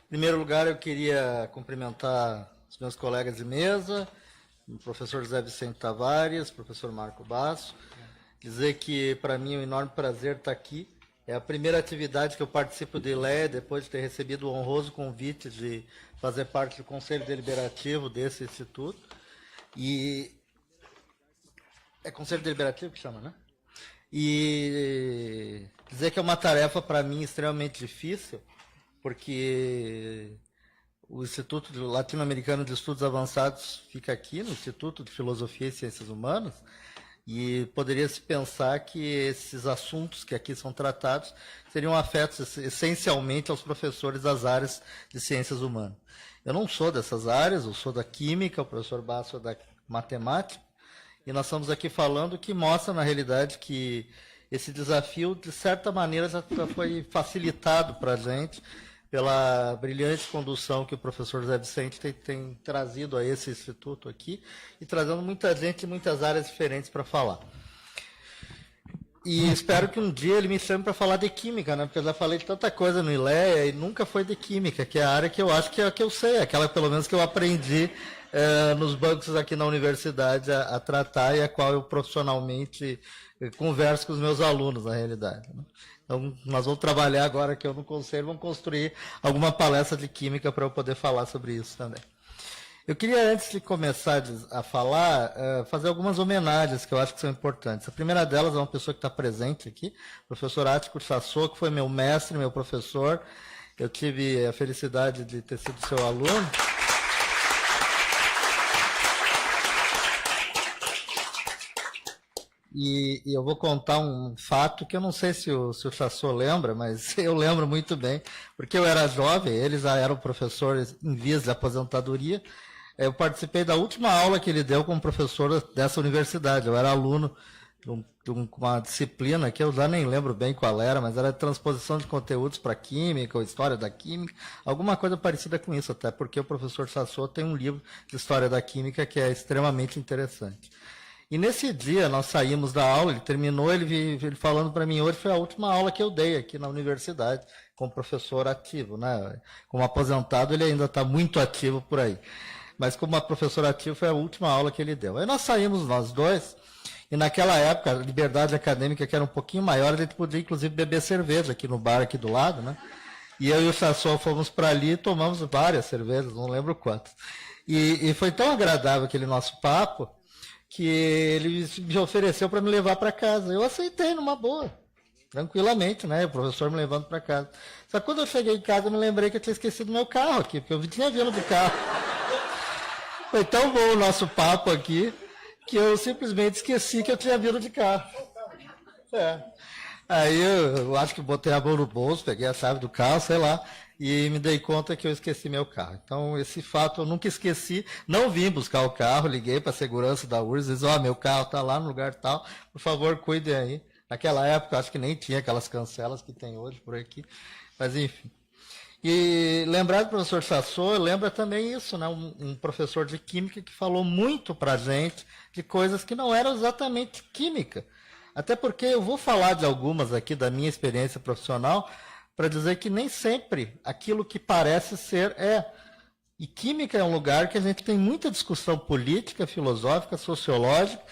Em primeiro lugar, eu queria cumprimentar os meus colegas de mesa, o professor José Vicente Tavares, o professor Marco Basso, dizer que para mim é um enorme prazer estar aqui. É a primeira atividade que eu participo de ILEA, depois de ter recebido o honroso convite de fazer parte do Conselho Deliberativo desse instituto. E é Conselho Deliberativo que chama, né? E dizer que é uma tarefa para mim extremamente difícil, porque o Instituto Latino-Americano de Estudos Avançados fica aqui, no Instituto de Filosofia e Ciências Humanas, e poderia-se pensar que esses assuntos que aqui são tratados seriam afetos essencialmente aos professores das áreas de ciências humanas. Eu não sou dessas áreas, eu sou da química, o professor Basso é da matemática, e nós estamos aqui falando que mostra, na realidade, que esse desafio, de certa maneira, já foi facilitado para a gente pela brilhante condução que o professor José Vicente tem trazido a esse instituto aqui e trazendo muita gente de muitas áreas diferentes para falar. E espero que um dia ele me chame para falar de química, né? Porque eu já falei de tanta coisa no ILEA e nunca foi de química, que é a área que eu acho que é a que eu sei, aquela pelo menos que eu aprendi nos bancos aqui na universidade a tratar e a qual eu profissionalmente converso com os meus alunos, na realidade, né? Então, nós vamos trabalhar agora que eu no conselho, vamos construir alguma palestra de química para eu poder falar sobre isso também. Eu queria, antes de começar a falar, fazer algumas homenagens que eu acho que são importantes. A primeira delas é uma pessoa que está presente aqui, o professor Ático Chassô, que foi meu mestre, meu professor. Eu tive a felicidade de ter sido seu aluno. E eu vou contar um fato que eu não sei se o Chassô lembra, mas eu lembro muito bem, porque eu era jovem, eles já eram professores em vias de aposentadoria. Eu participei da última aula que ele deu como professor dessa universidade. Eu era aluno de uma disciplina que eu já nem lembro bem qual era, mas era transposição de conteúdos para química, ou história da química, alguma coisa parecida com isso, até porque o professor Chassô tem um livro de história da química que é extremamente interessante. E nesse dia nós saímos da aula, ele terminou, ele falando para mim, hoje foi a última aula que eu dei aqui na universidade, como professor ativo, né? Como aposentado, ele ainda está muito ativo por aí. Mas como professor ativo, foi a última aula que ele deu. Aí nós saímos, nós dois, e naquela época, a liberdade acadêmica, que era um pouquinho maior, a gente podia, inclusive, beber cerveja aqui no bar, aqui do lado, né? E eu e o Chassô fomos para ali e tomamos várias cervejas, não lembro quantas. E foi tão agradável aquele nosso papo, que ele me ofereceu para me levar para casa. Eu aceitei numa boa, tranquilamente, né? O professor me levando para casa. Só que quando eu cheguei em casa, eu me lembrei que eu tinha esquecido meu carro aqui, porque eu tinha vindo do carro. Foi tão bom o nosso papo aqui, que eu simplesmente esqueci que eu tinha vindo de carro. Aí eu acho que botei a mão no bolso, peguei a chave do carro, sei lá, e me dei conta que eu esqueci meu carro. Então, esse fato eu nunca esqueci. Não vim buscar o carro, liguei para a segurança da URSS e disse, meu carro está lá no lugar tal, por favor, cuidem aí. Naquela época, acho que nem tinha aquelas cancelas que tem hoje por aqui, mas enfim. E lembrar do professor Chassô, lembra também isso, né? Um professor de química que falou muito para a gente de coisas que não eram exatamente química. Até porque eu vou falar de algumas aqui da minha experiência profissional, para dizer que nem sempre aquilo que parece ser é. E química é um lugar que a gente tem muita discussão política, filosófica, sociológica,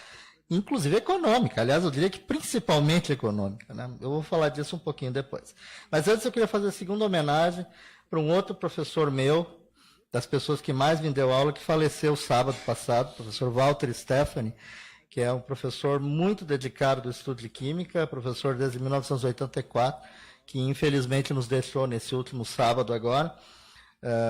inclusive econômica. Aliás, eu diria que principalmente econômica, né? Eu vou falar disso um pouquinho depois. Mas antes eu queria fazer a segunda homenagem para um outro professor meu, das pessoas que mais me deu aula, que faleceu sábado passado, o professor Walter Stefani, que é um professor muito dedicado do estudo de química, professor desde 1984, que infelizmente nos deixou nesse último sábado agora,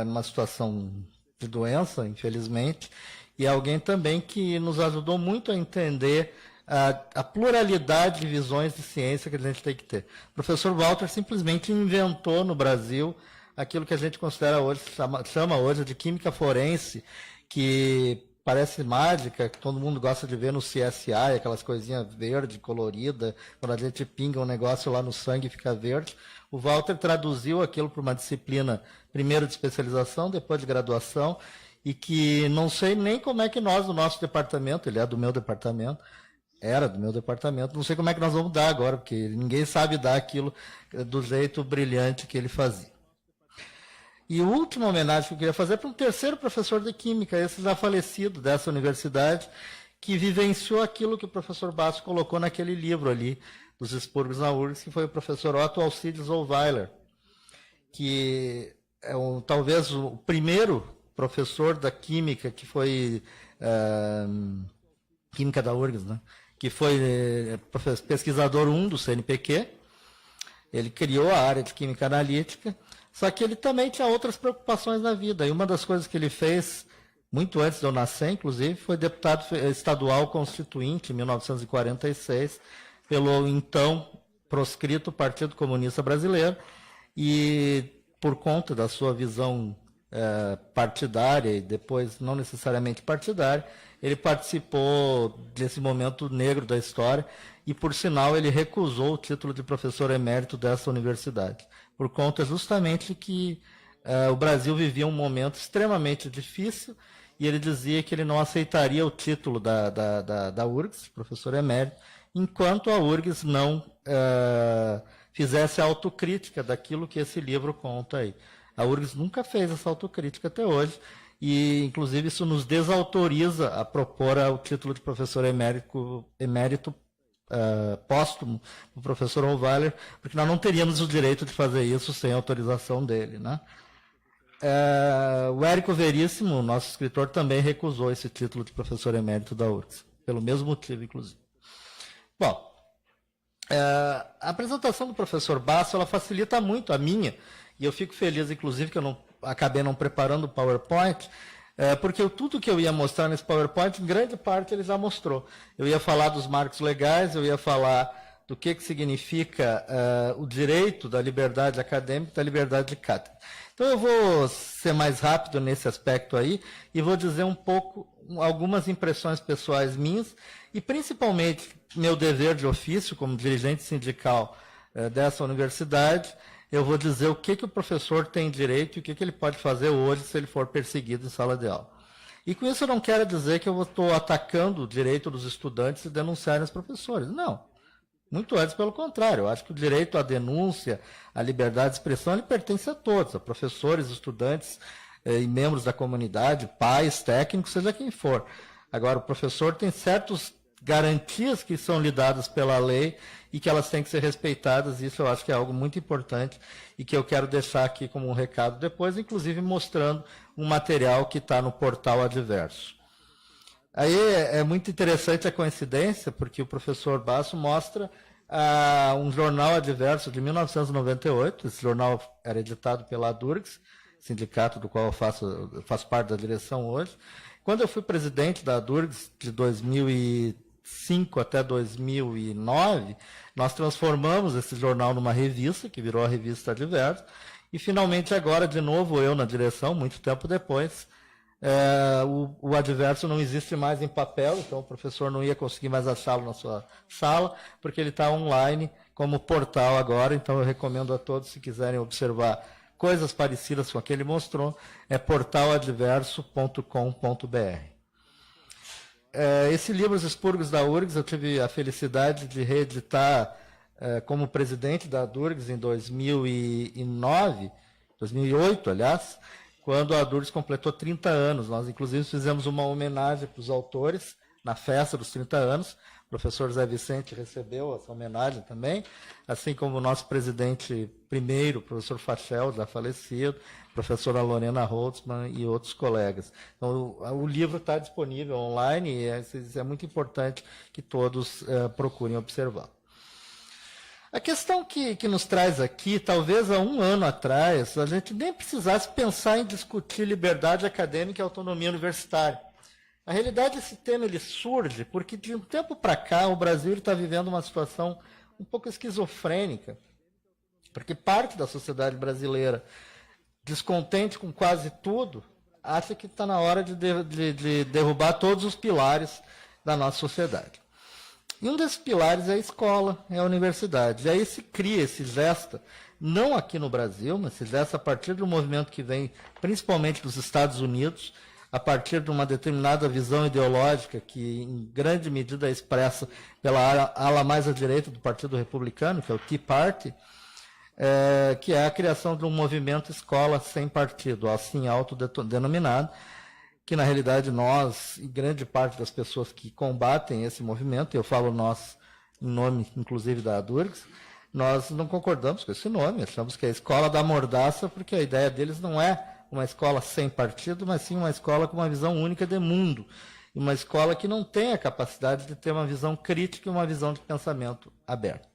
numa situação de doença, infelizmente, e alguém também que nos ajudou muito a entender a pluralidade de visões de ciência que a gente tem que ter. O professor Walter simplesmente inventou no Brasil aquilo que a gente considera hoje, chama hoje de química forense, que parece mágica, que todo mundo gosta de ver no CSI, aquelas coisinhas verde, colorida, quando a gente pinga um negócio lá no sangue fica verde. O Walter traduziu aquilo para uma disciplina, primeiro de especialização, depois de graduação, e que não sei nem como é que nós, do nosso departamento, ele é do meu departamento, era do meu departamento, não sei como é que nós vamos dar agora, porque ninguém sabe dar aquilo do jeito brilhante que ele fazia. E a última homenagem que eu queria fazer é para um terceiro professor de Química, esse já falecido dessa universidade, que vivenciou aquilo que o professor Basso colocou naquele livro ali, dos expurgos na URGS, que foi o professor Otto Alcides Ohlweiler, que é talvez o primeiro professor da Química que foi... Química da URGS, né? Que foi pesquisador 1 do CNPq. Ele criou a área de Química Analítica, só que ele também tinha outras preocupações na vida. E uma das coisas que ele fez, muito antes de eu nascer, inclusive, foi deputado estadual constituinte, em 1946, pelo então proscrito Partido Comunista Brasileiro, e por conta da sua visão partidária e depois não necessariamente partidária, ele participou desse momento negro da história e, por sinal, ele recusou o título de professor emérito dessa universidade, por conta justamente que o Brasil vivia um momento extremamente difícil e ele dizia que ele não aceitaria o título da URGS, professor emérito, enquanto a URGS não fizesse a autocrítica daquilo que esse livro conta aí. A URGS nunca fez essa autocrítica até hoje, e inclusive isso nos desautoriza a propor o título de professor emérito póstumo do professor Ohlweiler, porque nós não teríamos o direito de fazer isso sem autorização dele, né? O Érico Veríssimo, nosso escritor, também recusou esse título de professor emérito da URGS, pelo mesmo motivo, inclusive. Bom, a apresentação do professor Basso, ela facilita muito a minha, e eu fico feliz, inclusive, que eu acabei não preparando o PowerPoint, porque tudo que eu ia mostrar nesse PowerPoint, em grande parte, ele já mostrou. Eu ia falar dos marcos legais, eu ia falar do que significa o direito da liberdade acadêmica e da liberdade de cátedra. Então, eu vou ser mais rápido nesse aspecto aí e vou dizer um pouco, algumas impressões pessoais minhas e, principalmente, meu dever de ofício como dirigente sindical dessa universidade. Eu vou dizer o que o professor tem direito e o que ele pode fazer hoje se ele for perseguido em sala de aula. E com isso eu não quero dizer que eu estou atacando o direito dos estudantes de denunciarem os professores. Não. Muito antes, pelo contrário. Eu acho que o direito à denúncia, à liberdade de expressão, ele pertence a todos, a professores, estudantes e membros da comunidade, pais, técnicos, seja quem for. Agora, o professor tem certas garantias que são lhe dadas pela lei e que elas têm que ser respeitadas, e isso eu acho que é algo muito importante e que eu quero deixar aqui como um recado depois, inclusive mostrando um material que está no portal Adverso. Aí é muito interessante a coincidência, porque o professor Basso mostra um jornal Adverso de 1998, esse jornal era editado pela ADURGS, sindicato do qual eu faço parte da direção hoje. Quando eu fui presidente da ADURGS de 2005 até 2009, nós transformamos esse jornal numa revista, que virou a revista Adverso, e finalmente agora, de novo, eu na direção, muito tempo depois, o Adverso não existe mais em papel, então o professor não ia conseguir mais achá-lo na sua sala, porque ele está online como portal agora, então eu recomendo a todos, se quiserem observar coisas parecidas com aquele mostrou, é portaladverso.com.br. Esse livro, Os Expurgos da URGS, eu tive a felicidade de reeditar como presidente da URGS em 2008, aliás, quando a URGS completou 30 anos. Nós, inclusive, fizemos uma homenagem para os autores na festa dos 30 anos. O professor Zé Vicente recebeu essa homenagem também, assim como o nosso presidente primeiro, o professor Fachel, já falecido, a professora Lorena Holtzmann e outros colegas. Então, o livro está disponível online e é muito importante que todos procurem observar. A questão que nos traz aqui, talvez há um ano atrás, a gente nem precisasse pensar em discutir liberdade acadêmica e autonomia universitária. Na realidade, esse tema ele surge porque, de um tempo para cá, o Brasil está vivendo uma situação um pouco esquizofrênica, porque parte da sociedade brasileira, descontente com quase tudo, acha que está na hora de derrubar todos os pilares da nossa sociedade. E um desses pilares é a escola, é a universidade. E aí se cria, se gesta, não aqui no Brasil, mas se gesta a partir do movimento que vem principalmente dos Estados Unidos, a partir de uma determinada visão ideológica que em grande medida é expressa pela ala mais à direita do Partido Republicano, que é o Tea Party, que é a criação de um movimento escola sem partido, assim autodenominado, que na realidade nós, e grande parte das pessoas que combatem esse movimento, eu falo nós em nome inclusive da Durgs, nós não concordamos com esse nome, achamos que é a escola da mordaça, porque a ideia deles não é uma escola sem partido, mas sim uma escola com uma visão única de mundo, e uma escola que não tem a capacidade de ter uma visão crítica e uma visão de pensamento aberto.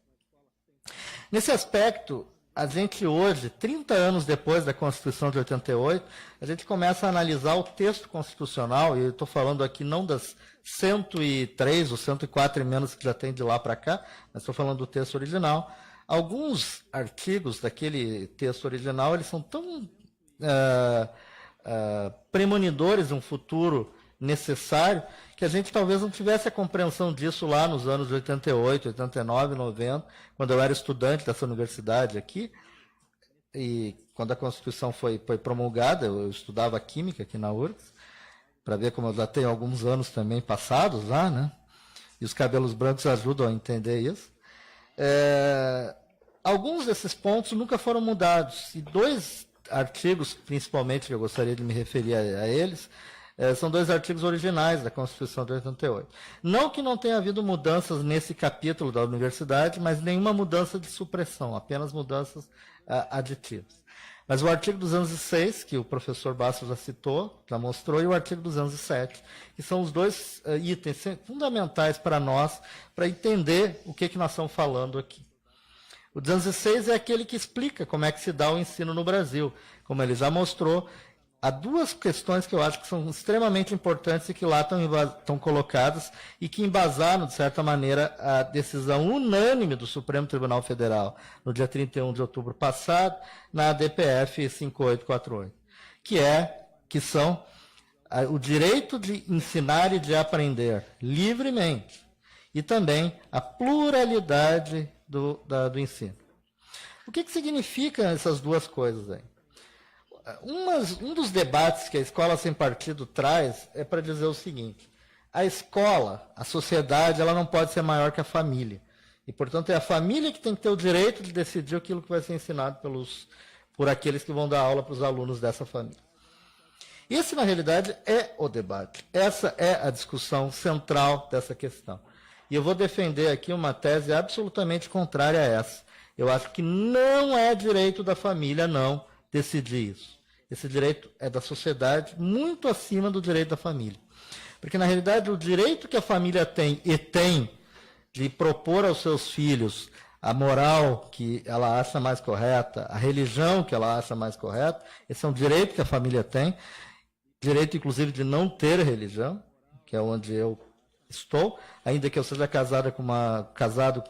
Nesse aspecto, a gente hoje, 30 anos depois da Constituição de 88, a gente começa a analisar o texto constitucional, e eu estou falando aqui não das 103 ou 104 emendas que já tem de lá para cá, mas estou falando do texto original. Alguns artigos daquele texto original, eles são tão premonidores de um futuro necessário, que a gente talvez não tivesse a compreensão disso lá nos anos de 88, 89, 90, quando eu era estudante dessa universidade aqui, e quando a Constituição foi promulgada, eu estudava Química aqui na URGS, para ver como eu já tenho alguns anos também passados lá, né? E os cabelos brancos ajudam a entender isso. Alguns desses pontos nunca foram mudados, e dois artigos, principalmente, que eu gostaria de me referir a eles, são dois artigos originais da Constituição de 88. Não que não tenha havido mudanças nesse capítulo da universidade, mas nenhuma mudança de supressão, apenas mudanças aditivas. Mas o artigo 206, que o professor Bastos já citou, já mostrou, e o artigo 207, que são os dois itens fundamentais para nós, para entender o que nós estamos falando aqui. O 206 é aquele que explica como é que se dá o ensino no Brasil. Como ele já mostrou, há duas questões que eu acho que são extremamente importantes e que lá estão colocadas e que embasaram, de certa maneira, a decisão unânime do Supremo Tribunal Federal no dia 31 de outubro passado, na ADPF 5848, que são o direito de ensinar e de aprender livremente e também a pluralidade do ensino. O que significam essas duas coisas aí? Um dos debates que a escola sem partido traz é para dizer o seguinte: a escola, a sociedade, ela não pode ser maior que a família. E, portanto, é a família que tem que ter o direito de decidir aquilo que vai ser ensinado por aqueles que vão dar aula para os alunos dessa família. Esse, na realidade, é o debate. Essa é a discussão central dessa questão. E eu vou defender aqui uma tese absolutamente contrária a essa. Eu acho que não é direito da família, não, decidir isso. Esse direito é da sociedade, muito acima do direito da família. Porque, na realidade, o direito que a família tem de propor aos seus filhos a moral que ela acha mais correta, a religião que ela acha mais correta, esse é um direito que a família tem, direito, inclusive, de não ter religião, que é onde eu estou, ainda que eu seja casado com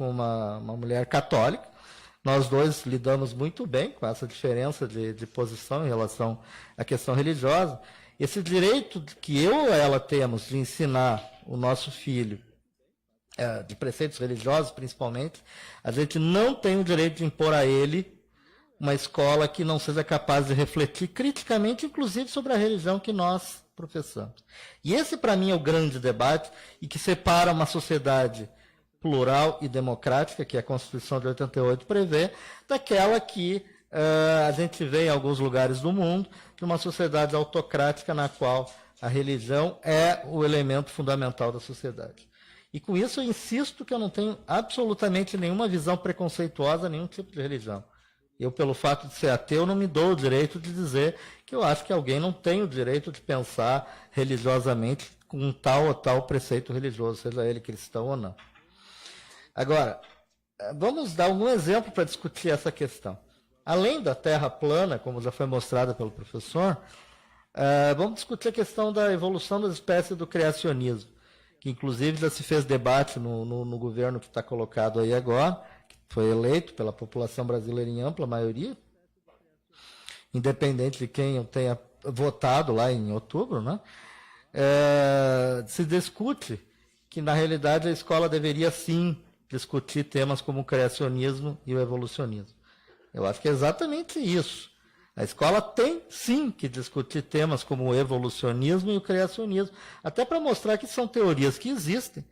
uma mulher católica. Nós dois lidamos muito bem com essa diferença de posição em relação à questão religiosa. Esse direito que eu ou ela temos de ensinar o nosso filho, de preceitos religiosos principalmente, a gente não tem o direito de impor a ele uma escola que não seja capaz de refletir criticamente, inclusive, sobre a religião que nós professamos. E esse, para mim, é o grande debate e que separa uma sociedade plural e democrática, que a Constituição de 88 prevê, daquela que a gente vê em alguns lugares do mundo, de uma sociedade autocrática na qual a religião é o elemento fundamental da sociedade. E com isso eu insisto que eu não tenho absolutamente nenhuma visão preconceituosa a nenhum tipo de religião. Eu, pelo fato de ser ateu, não me dou o direito de dizer que eu acho que alguém não tem o direito de pensar religiosamente com um tal ou tal preceito religioso, seja ele cristão ou não. Agora, vamos dar algum exemplo para discutir essa questão. Além da Terra plana, como já foi mostrada pelo professor, vamos discutir a questão da evolução das espécies do criacionismo, que inclusive já se fez debate no governo que está colocado aí agora, que foi eleito pela população brasileira em ampla maioria, independente de quem eu tenha votado lá em outubro, né? Se discute que, na realidade, a escola deveria, sim, discutir temas como o criacionismo e o evolucionismo. Eu acho que é exatamente isso. A escola tem, sim, que discutir temas como o evolucionismo e o criacionismo, até para mostrar que são teorias que existem,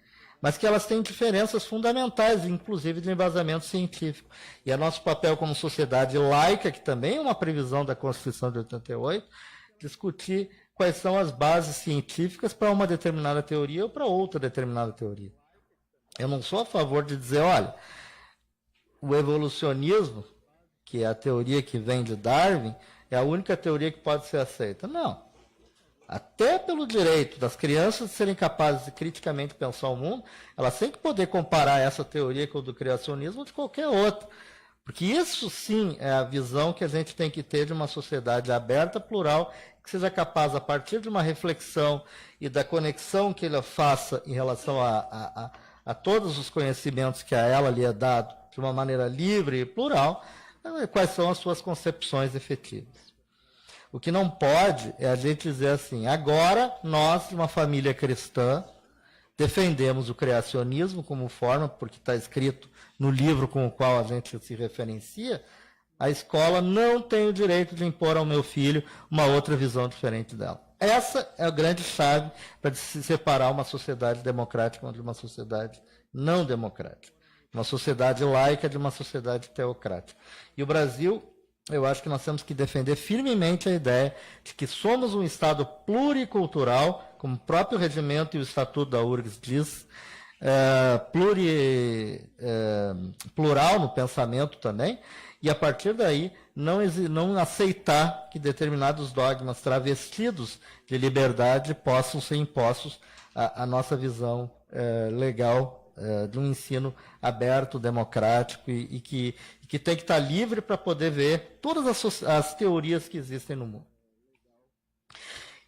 mas que elas têm diferenças fundamentais, inclusive de embasamento científico. E é nosso papel como sociedade laica, que também é uma previsão da Constituição de 88, discutir quais são as bases científicas para uma determinada teoria ou para outra determinada teoria. Eu não sou a favor de dizer, olha, o evolucionismo, que é a teoria que vem de Darwin, é a única teoria que pode ser aceita. Não. Até pelo direito das crianças serem capazes de criticamente pensar o mundo, elas têm que poder comparar essa teoria com o do criacionismo de qualquer outra. Porque isso sim é a visão que a gente tem que ter de uma sociedade aberta, plural, que seja capaz, a partir de uma reflexão e da conexão que ela faça em relação a todos os conhecimentos que a ela lhe é dado de uma maneira livre e plural, quais são as suas concepções efetivas. O que não pode é a gente dizer assim, agora nós, uma família cristã, defendemos o criacionismo como forma, porque está escrito no livro com o qual a gente se referencia, a escola não tem o direito de impor ao meu filho uma outra visão diferente dela. Essa é a grande chave para se separar uma sociedade democrática de uma sociedade não democrática. Uma sociedade laica de uma sociedade teocrática. E o Brasil, eu acho que nós temos que defender firmemente a ideia de que somos um Estado pluricultural, como o próprio regimento e o Estatuto da URGS diz, plural no pensamento também, e a partir daí não aceitar que determinados dogmas travestidos de liberdade possam ser impostos à nossa visão legal de um ensino aberto, democrático e que tem que estar livre para poder ver todas as teorias que existem no mundo.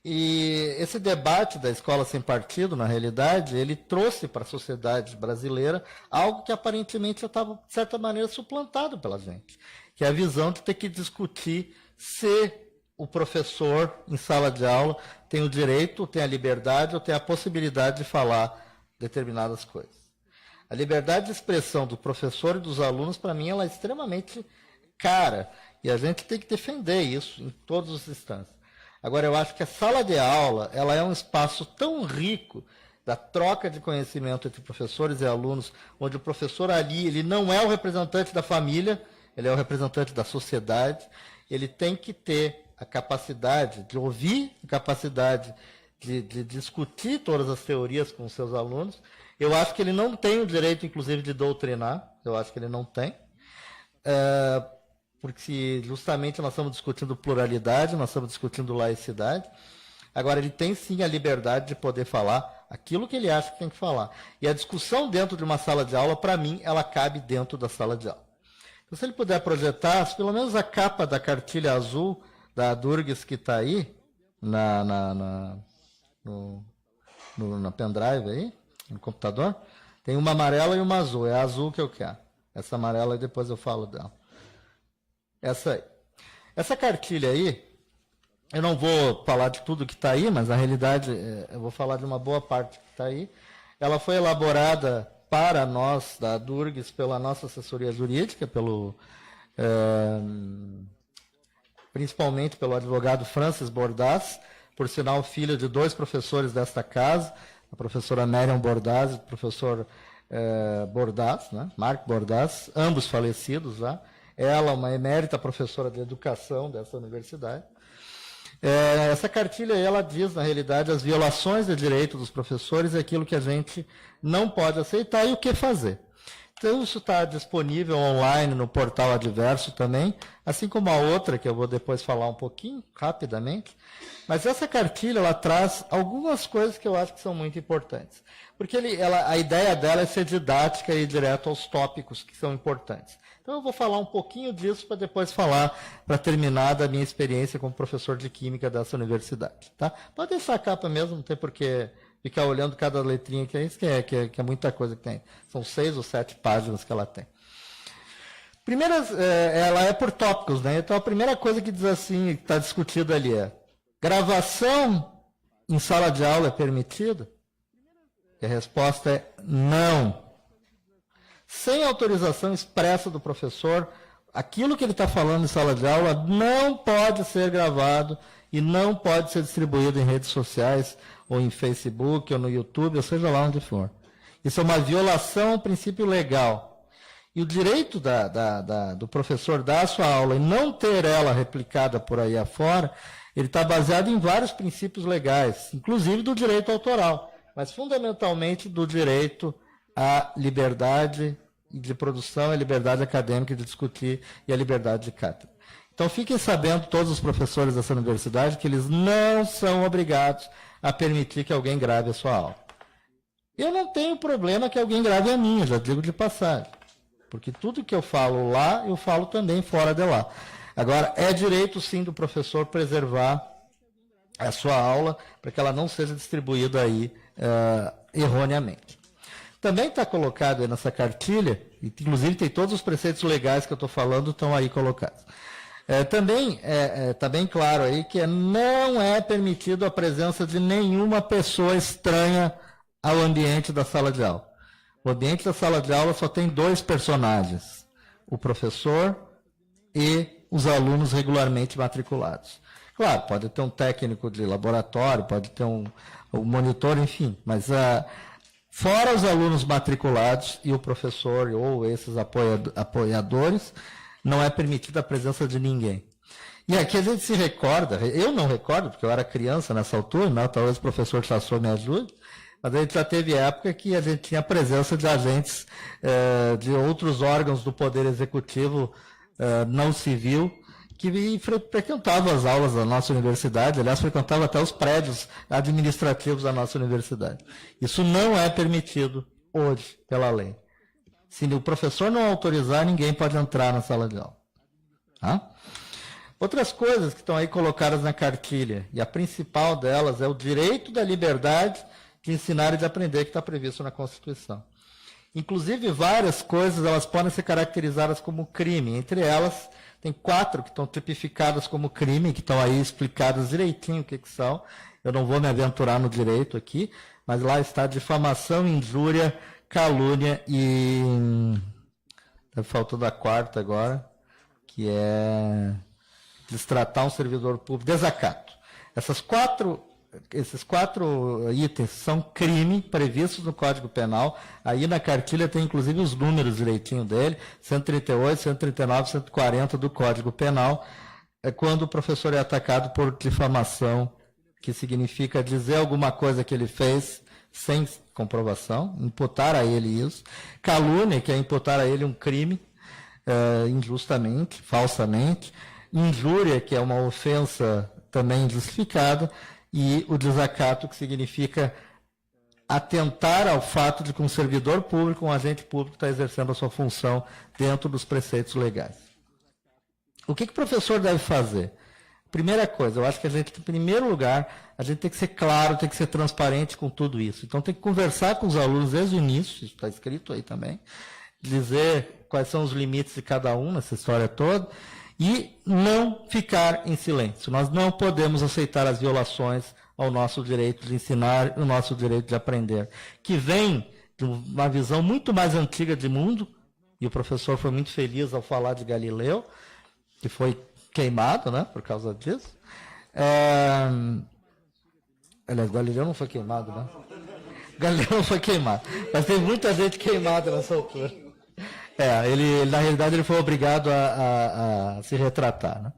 E esse debate da escola sem partido, na realidade, ele trouxe para a sociedade brasileira algo que aparentemente já estava, de certa maneira, suplantado pela gente, que é a visão de ter que discutir se o professor, em sala de aula, tem o direito, tem a liberdade ou tem a possibilidade de falar determinadas coisas. A liberdade de expressão do professor e dos alunos, para mim, ela é extremamente cara, e a gente tem que defender isso em todos os instantes. Agora, eu acho que a sala de aula, ela é um espaço tão rico da troca de conhecimento entre professores e alunos, onde o professor ali, ele não é o representante da família, ele é o representante da sociedade, ele tem que ter a capacidade de ouvir, a capacidade de discutir todas as teorias com os seus alunos. Eu acho que ele não tem o direito, inclusive, de doutrinar, eu acho que ele não tem, porque justamente nós estamos discutindo pluralidade, nós estamos discutindo laicidade. Agora, ele tem sim a liberdade de poder falar aquilo que ele acha que tem que falar. E a discussão dentro de uma sala de aula, para mim, ela cabe dentro da sala de aula. Então, se ele puder projetar, pelo menos a capa da cartilha azul da Durgues que está aí, na pendrive aí, no computador, tem uma amarela e uma azul. É a azul que eu quero. Essa amarela, depois eu falo dela. Essa aí. Essa cartilha aí, eu não vou falar de tudo que está aí, mas na realidade eu vou falar de uma boa parte que está aí. Ela foi elaborada para nós, da Durgues, pela nossa assessoria jurídica, principalmente pelo advogado Francis Bordaz, por sinal filho de 2 professores desta casa, a professora Miriam Bordaz e o professor Bordaz, né? Marco Bordaz, ambos falecidos lá. Ela, uma emérita professora de educação dessa universidade. Essa cartilha, ela diz, na realidade, as violações de direito dos professores e aquilo que a gente não pode aceitar e o que fazer. Então, isso está disponível online no portal Adverso também, assim como a outra, que eu vou depois falar um pouquinho, rapidamente. Mas essa cartilha, ela traz algumas coisas que eu acho que são muito importantes. Porque a ideia dela é ser didática e ir direto aos tópicos que são importantes. Então, eu vou falar um pouquinho disso para depois falar, para terminar, da minha experiência como professor de Química dessa universidade. Tá? Pode deixar a capa mesmo, não tem por que ficar olhando cada letrinha, que é muita coisa que tem. São 6 ou 7 páginas que ela tem. Primeira, ela é por tópicos, né? Então, a primeira coisa que diz assim, que está discutida ali é: gravação em sala de aula é permitida? E a resposta é não. Sem autorização expressa do professor, aquilo que ele está falando em sala de aula não pode ser gravado e não pode ser distribuído em redes sociais, ou em Facebook, ou no YouTube, ou seja lá onde for. Isso é uma violação ao princípio legal. E o direito do professor dar a sua aula e não ter ela replicada por aí afora, ele está baseado em vários princípios legais, inclusive do direito autoral, mas fundamentalmente do direito à liberdade de produção, à liberdade acadêmica de discutir e à liberdade de cátedra. Então fiquem sabendo, todos os professores dessa universidade, que eles não são obrigados a permitir que alguém grave a sua aula. Eu não tenho problema que alguém grave a minha, já digo de passagem. Porque tudo que eu falo lá, eu falo também fora de lá. Agora, é direito sim do professor preservar a sua aula para que ela não seja distribuída aí erroneamente. Também está colocado aí nessa cartilha, inclusive tem todos os preceitos legais que eu estou falando, estão aí colocados. Também está bem claro aí que não é permitido a presença de nenhuma pessoa estranha ao ambiente da sala de aula. O ambiente da sala de aula só tem dois personagens, o professor e os alunos regularmente matriculados. Claro, pode ter um técnico de laboratório, pode ter um monitor, enfim, mas fora os alunos matriculados e o professor ou esses apoiadores, não é permitida a presença de ninguém. E aqui a gente se recorda, eu não recordo, porque eu era criança nessa altura, não, talvez o professor Sassou me ajude, mas a gente já teve época que a gente tinha a presença de agentes de outros órgãos do Poder Executivo não civil, que frequentavam as aulas da nossa universidade, aliás, frequentavam até os prédios administrativos da nossa universidade. Isso não é permitido hoje pela lei. Se o professor não autorizar, ninguém pode entrar na sala de aula. Tá? Outras coisas que estão aí colocadas na cartilha, e a principal delas é o direito da liberdade de ensinar e de aprender, que está previsto na Constituição. Inclusive, várias coisas elas podem ser caracterizadas como crime. Entre elas, tem 4 que estão tipificadas como crime, que estão aí explicadas direitinho o que são. Eu não vou me aventurar no direito aqui, mas lá está difamação, injúria, calúnia e... Está faltando a 4ª agora, que é destratar um servidor público, desacato. Esses 4 itens são crime previstos no Código Penal. Aí na cartilha tem inclusive os números direitinho dele, 138, 139, 140 do Código Penal, quando o professor é atacado por difamação, que significa dizer alguma coisa que ele fez sem comprovação, imputar a ele isso. Calúnia, que é imputar a ele um crime, injustamente, falsamente. Injúria, que é uma ofensa também injustificada. E o desacato, que significa atentar ao fato de que um servidor público, um agente público, está exercendo a sua função dentro dos preceitos legais. O que o professor deve fazer? Primeira coisa, eu acho que a gente, em primeiro lugar, a gente tem que ser claro, tem que ser transparente com tudo isso. Então, tem que conversar com os alunos desde o início, isso está escrito aí também, dizer quais são os limites de cada um nessa história toda, e não ficar em silêncio. Nós não podemos aceitar as violações ao nosso direito de ensinar e o nosso direito de aprender, que vem de uma visão muito mais antiga de mundo, e o professor foi muito feliz ao falar de Galileu, que foi queimado, né, por causa disso. Aliás, Galileu não foi queimado, né? Galileu não foi queimado, mas tem muita gente queimada nessa altura. Ele, na realidade, ele foi obrigado a se retratar, né?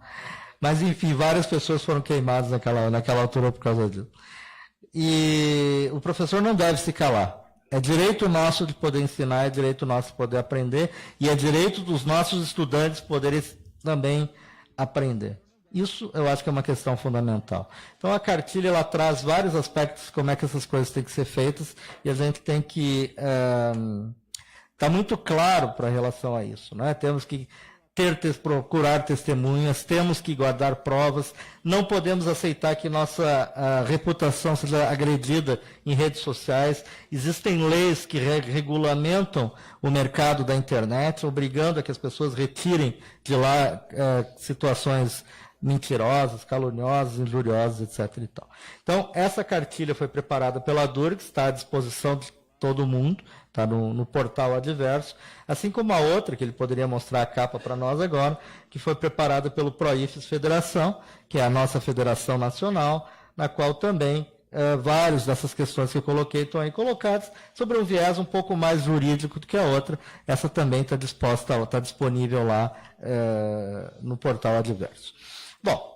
Mas, enfim, várias pessoas foram queimadas naquela altura por causa disso. E o professor não deve se calar. É direito nosso de poder ensinar, é direito nosso de poder aprender, e é direito dos nossos estudantes poderem também aprender. Isso eu acho que é uma questão fundamental. Então a cartilha ela traz vários aspectos de como é que essas coisas têm que ser feitas, e a gente tem que estar muito claro para relação a isso, né? Temos que procurar testemunhas, temos que guardar provas, não podemos aceitar que nossa reputação seja agredida em redes sociais. Existem leis que regulamentam o mercado da internet, obrigando a que as pessoas retirem de lá situações mentirosas, caluniosas, injuriosas, etc. E tal. Então, essa cartilha foi preparada pela Durgs, está à disposição de todo mundo, está no portal Adverso, assim como a outra, que ele poderia mostrar a capa para nós agora, que foi preparada pelo ProIFES Federação, que é a nossa federação nacional, na qual também várias dessas questões que eu coloquei estão aí colocadas, sobre um viés um pouco mais jurídico do que a outra. Essa também está disponível lá no portal Adverso. Bom,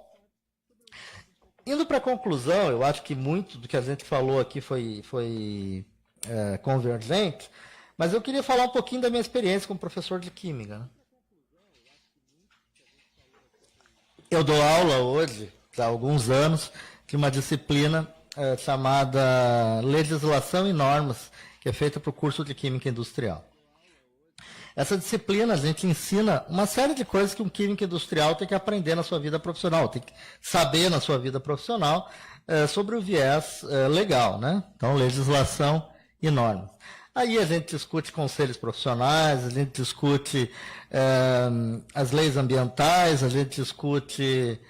indo para a conclusão, eu acho que muito do que a gente falou aqui foi convergente, mas eu queria falar um pouquinho da minha experiência como professor de Química, né? Eu dou aula hoje, há alguns anos, de uma disciplina chamada Legislação e Normas, que é feita para o curso de Química Industrial. Essa disciplina, a gente ensina uma série de coisas que um químico industrial tem que aprender na sua vida profissional, tem que saber na sua vida profissional sobre o viés legal, né? Então, legislação e normas. Aí a gente discute conselhos profissionais, a gente discute as leis ambientais, a gente discute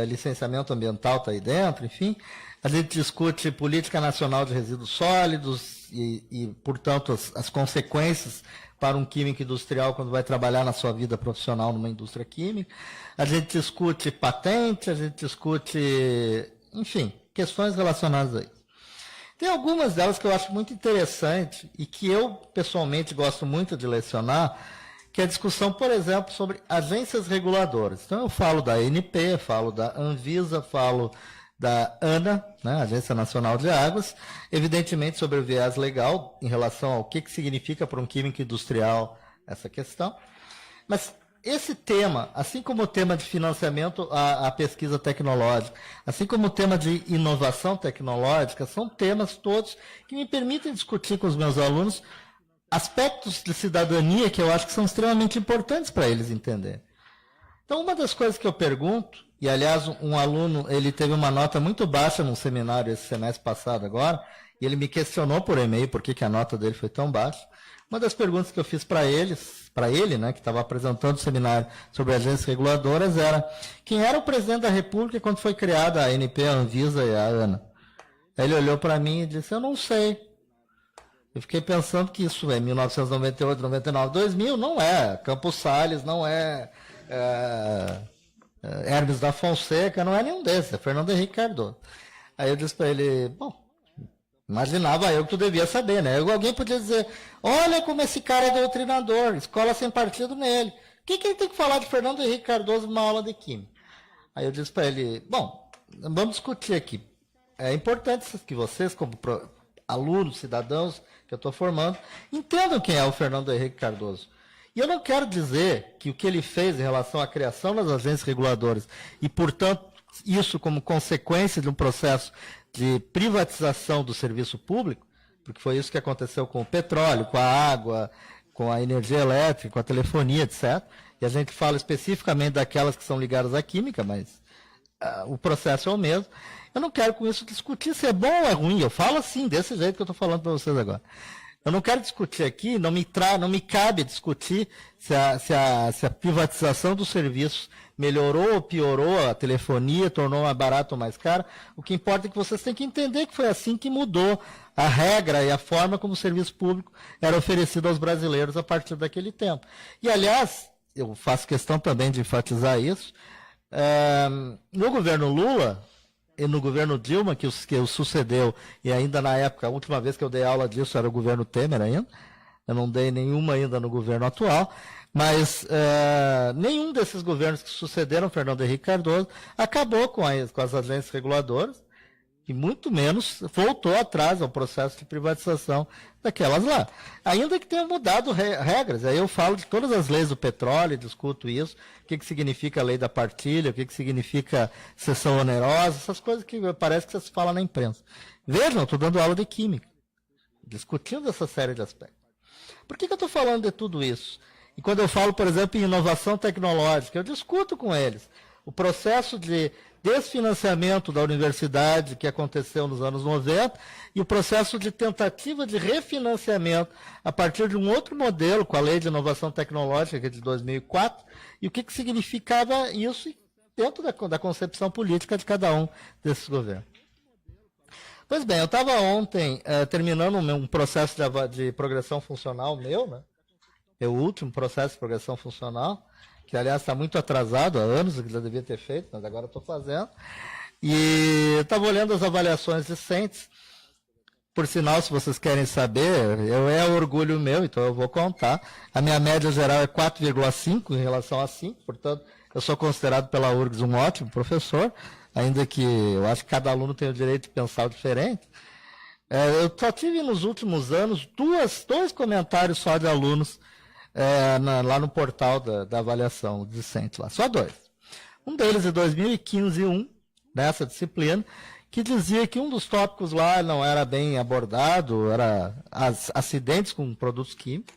licenciamento ambiental, está aí dentro, enfim. A gente discute política nacional de resíduos sólidos e portanto, as consequências para um químico industrial quando vai trabalhar na sua vida profissional numa indústria química. A gente discute patente, a gente discute, enfim, questões relacionadas a isso. Tem algumas delas que eu acho muito interessante e que eu, pessoalmente, gosto muito de lecionar, que é a discussão, por exemplo, sobre agências reguladoras. Então, eu falo da ANP, falo da Anvisa, falo da ANA, né, Agência Nacional de Águas, evidentemente sobre o viés legal em relação ao que significa para um químico industrial essa questão. Mas esse tema, assim como o tema de financiamento à pesquisa tecnológica, assim como o tema de inovação tecnológica, são temas todos que me permitem discutir com os meus alunos aspectos de cidadania que eu acho que são extremamente importantes para eles entenderem. Então, uma das coisas que eu pergunto, e aliás, um aluno, ele teve uma nota muito baixa num seminário esse semestre passado agora, e ele me questionou por e-mail por que a nota dele foi tão baixa. Uma das perguntas que eu fiz para ele, né, que estava apresentando o seminário sobre agências reguladoras, era quem era o presidente da República quando foi criada a ANP, a Anvisa e a ANA? Aí ele olhou para mim e disse, eu não sei. Eu fiquei pensando que isso é 1998, 99, 2000, não é Campos Salles, não é Hermes da Fonseca, não é nenhum desses, é Fernando Henrique Cardoso. Aí eu disse para ele, bom, imaginava eu que tu devia saber, né? Alguém podia dizer, olha como esse cara é doutrinador, escola sem partido nele. O que ele tem que falar de Fernando Henrique Cardoso numa aula de Química? Aí eu disse para ele, bom, vamos discutir aqui. É importante que vocês, como alunos, cidadãos que eu estou formando, entendam quem é o Fernando Henrique Cardoso. E eu não quero dizer que o que ele fez em relação à criação das agências reguladoras e, portanto, isso como consequência de um processo de privatização do serviço público, porque foi isso que aconteceu com o petróleo, com a água, com a energia elétrica, com a telefonia, etc. E a gente fala especificamente daquelas que são ligadas à química, mas o processo é o mesmo. Eu não quero com isso discutir se é bom ou é ruim. Eu falo assim, desse jeito que eu estou falando para vocês agora. Eu não quero discutir aqui, não me cabe discutir se a privatização dos serviços melhorou ou piorou a telefonia, tornou mais barato ou mais caro. O que importa é que vocês têm que entender que foi assim que mudou a regra e a forma como o serviço público era oferecido aos brasileiros a partir daquele tempo. E, aliás, eu faço questão também de enfatizar isso, no governo Lula e no governo Dilma, que o sucedeu, e ainda na época, a última vez que eu dei aula disso era o governo Temer ainda, eu não dei nenhuma ainda no governo atual, mas nenhum desses governos que sucederam Fernando Henrique Cardoso acabou com as agências reguladoras, e muito menos voltou atrás ao processo de privatização daquelas lá. Ainda que tenha mudado regras, aí eu falo de todas as leis do petróleo, discuto isso, o que significa a lei da partilha, o que significa cessão onerosa, essas coisas que parece que se fala na imprensa. Vejam, eu estou dando aula de química, discutindo essa série de aspectos. Por que eu estou falando de tudo isso? E quando eu falo, por exemplo, em inovação tecnológica, eu discuto com eles o processo de desfinanciamento da universidade que aconteceu nos anos 90 e o processo de tentativa de refinanciamento a partir de um outro modelo, com a Lei de Inovação Tecnológica, que é de 2004, e o que significava isso dentro da concepção política de cada um desses governos. Pois bem, eu estava ontem terminando um processo de progressão funcional meu, né? Meu último processo de progressão funcional, que aliás está muito atrasado, há anos que já devia ter feito, mas agora estou fazendo. E estava olhando as avaliações recentes. Por sinal, se vocês querem saber, é orgulho meu, então eu vou contar. A minha média geral é 4,5 em relação a 5, portanto, eu sou considerado pela URGS um ótimo professor, ainda que eu acho que cada aluno tem o direito de pensar diferente. Eu só tive nos últimos anos dois comentários só de alunos lá no portal da avaliação discente lá, só dois. Um deles em 2015, nessa disciplina, que dizia que um dos tópicos lá não era bem abordado, era acidentes com produtos químicos.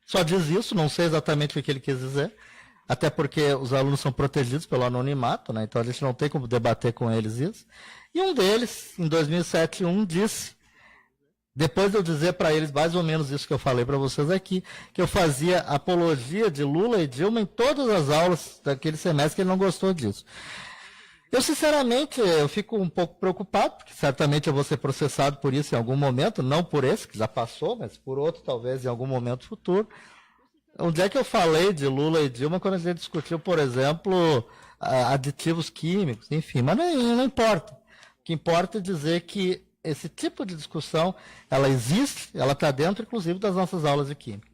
Só diz isso, não sei exatamente o que ele quis dizer, até porque os alunos são protegidos pelo anonimato, né? Então a gente não tem como debater com eles isso. E um deles, em 2007, disse, depois de eu dizer para eles mais ou menos isso que eu falei para vocês aqui, que eu fazia apologia de Lula e Dilma em todas as aulas daquele semestre, que ele não gostou disso. Eu, sinceramente, eu fico um pouco preocupado, porque certamente eu vou ser processado por isso em algum momento, não por esse, que já passou, mas por outro, talvez, em algum momento futuro. Onde é que eu falei de Lula e Dilma quando a gente discutiu, por exemplo, aditivos químicos, enfim, mas não importa. O que importa é dizer que esse tipo de discussão, ela existe, ela está dentro, inclusive, das nossas aulas de Química.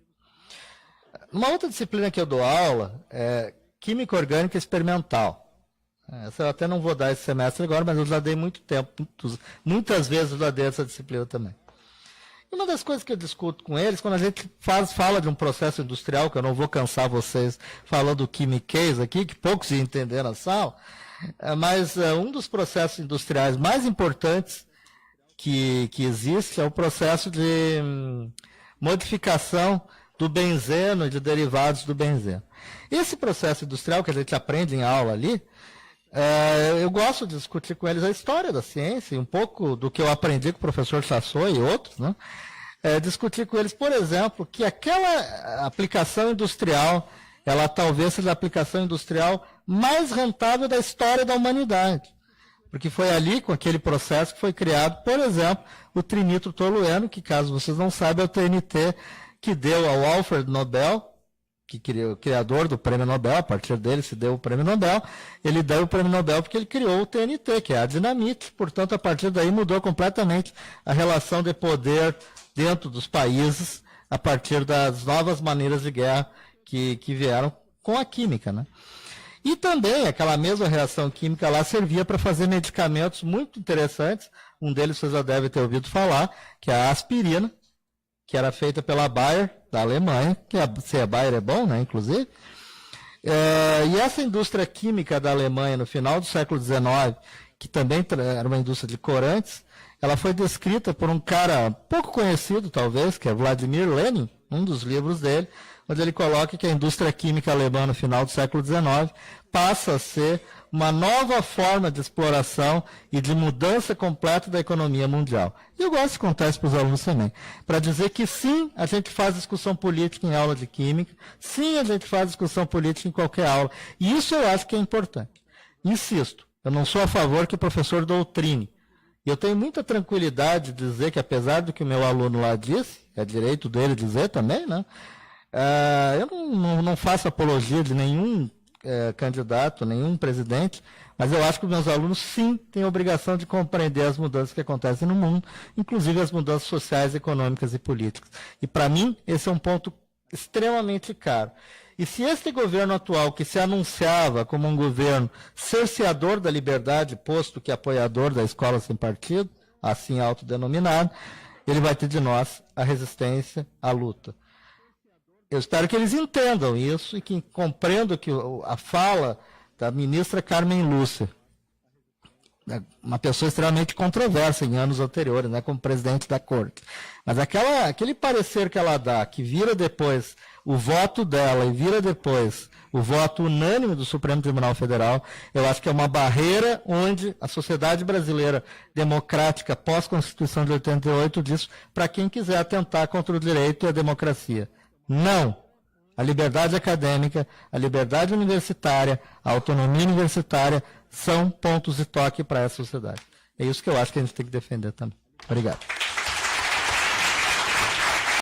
Uma outra disciplina que eu dou aula é Química Orgânica Experimental. Essa eu até não vou dar esse semestre agora, mas eu já dei muito tempo, muitas vezes eu já dei essa disciplina também. E uma das coisas que eu discuto com eles, quando a gente fala de um processo industrial, que eu não vou cansar vocês falando quimiquês aqui, que poucos iam entender na sala, mas um dos processos industriais mais importantes que existe é o processo de modificação do benzeno e de derivados do benzeno. Esse processo industrial que a gente aprende em aula ali, eu gosto de discutir com eles a história da ciência, e um pouco do que eu aprendi com o professor Sassou e outros, né? Discutir com eles, por exemplo, que aquela aplicação industrial, ela talvez seja a aplicação industrial mais rentável da história da humanidade. Porque foi ali, com aquele processo, que foi criado, por exemplo, o trinitrotolueno, que, caso vocês não saibam, é o TNT que deu ao Alfred Nobel, o criador do prêmio Nobel, a partir dele se deu o prêmio Nobel, ele deu o prêmio Nobel porque ele criou o TNT, que é a dinamite, portanto, a partir daí mudou completamente a relação de poder dentro dos países, a partir das novas maneiras de guerra que vieram com a química, né? E também aquela mesma reação química lá servia para fazer medicamentos muito interessantes, um deles vocês já devem ter ouvido falar, que é a aspirina, que era feita pela Bayer, da Alemanha, se a Bayer é bom, né, inclusive. E essa indústria química da Alemanha, no final do século XIX, que também era uma indústria de corantes, ela foi descrita por um cara pouco conhecido, talvez, que é Vladimir Lenin, um dos livros dele, onde ele coloca que a indústria química alemã, no final do século XIX, passa a ser uma nova forma de exploração e de mudança completa da economia mundial. E eu gosto de contar isso para os alunos também, para dizer que sim, a gente faz discussão política em aula de química, sim, a gente faz discussão política em qualquer aula, e isso eu acho que é importante. Insisto, eu não sou a favor que o professor doutrine, e eu tenho muita tranquilidade de dizer que, apesar do que o meu aluno lá disse, é direito dele dizer também, né? Eu não faço apologia de nenhum candidato, nenhum presidente, mas eu acho que os meus alunos sim têm a obrigação de compreender as mudanças que acontecem no mundo, inclusive as mudanças sociais, econômicas e políticas. E para mim, esse é um ponto extremamente caro. E se este governo atual, que se anunciava como um governo cerceador da liberdade, posto que apoiador da escola sem partido, assim autodenominado, ele vai ter de nós a resistência, a luta. Eu espero que eles entendam isso e que compreendam que a fala da ministra Carmen Lúcia, uma pessoa extremamente controversa em anos anteriores, né, como presidente da corte, mas aquele parecer que ela dá, que vira depois o voto dela e vira depois o voto unânime do Supremo Tribunal Federal, eu acho que é uma barreira onde a sociedade brasileira democrática pós-Constituição de 88 diz para quem quiser atentar contra o direito e a democracia. Não. A liberdade acadêmica, a liberdade universitária, a autonomia universitária são pontos de toque para essa sociedade. É isso que eu acho que a gente tem que defender também. Obrigado.